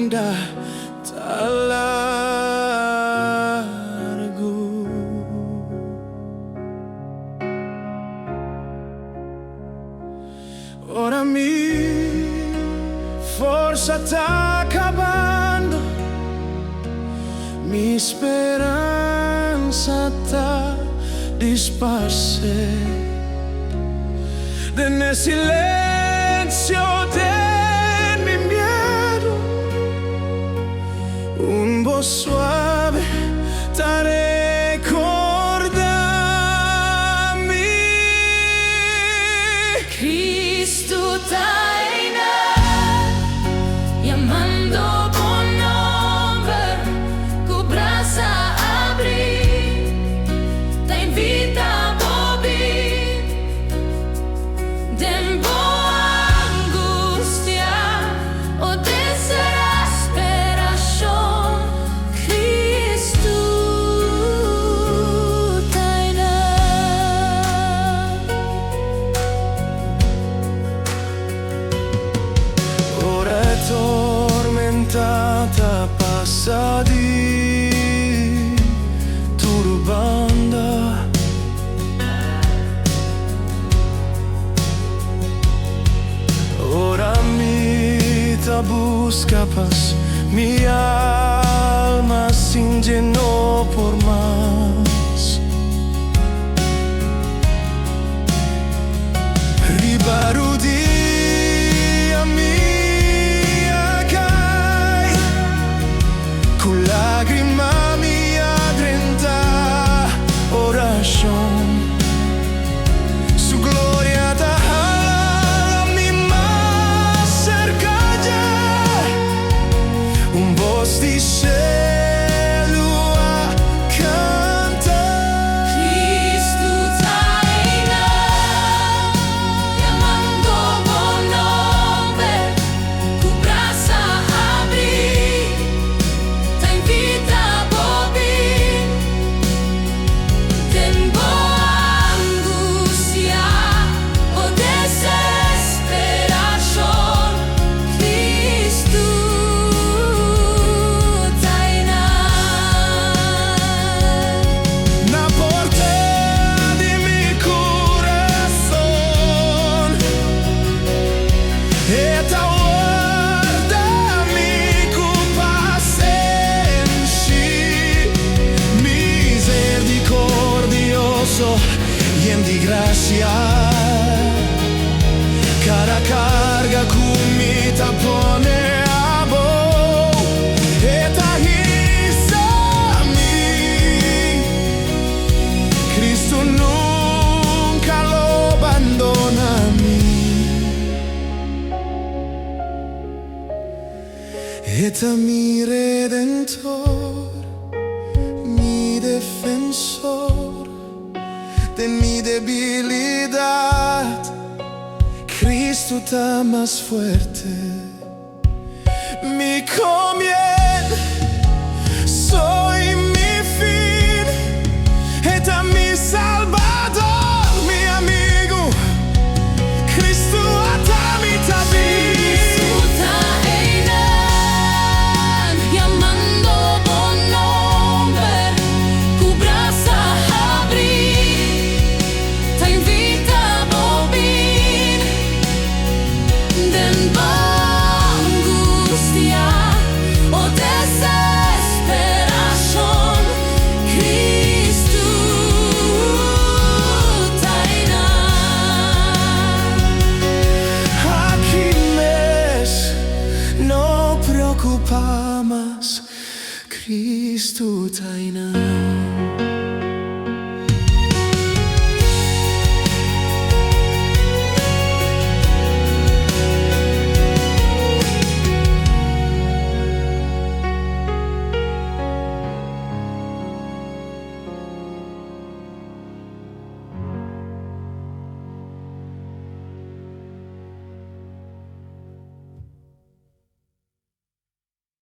anda tak largo. Ora mi forza sta acabando, mi speranza sta disparse nel silenzio del mi miedo. Un po' suave ta recordami. Cristo taina llamando por nombre, tu braza abrir, te invita a vivir. Tempo angustia o desesperación, Cristo taina. Ora è tormentata passa di turbanda. Ora mi ta busca paz, mi alma sin llenó por más. Ribarudi lágrima mia drenta oración. Su gloria da mi más cerca ya. Un voz di cielo a cantar. Cristo taina llamando por nombre, tu braza abrir, te invita a vivir. Tempo angustia o desesperación, Cristo taina. Na porta di mi corazón, eta guarda mi compasensi, misericordioso y en di gracia, cara carga cumita pone a bo, eta hissami, Cristo nunca lo abbandona a mí. Eta mi redentor, mi defensor de mi debilidad. Cristo está más fuerte, mi comienzo, soy mi fin, eta mi salvador, mi amigo. Cristo ata mi Cristo taina llamando por nombre, tu braza abrir, te invita a vivir. Tempo angustia o desesperación, Cristo taina. Aquí mes no preocupa más, Cristo taina.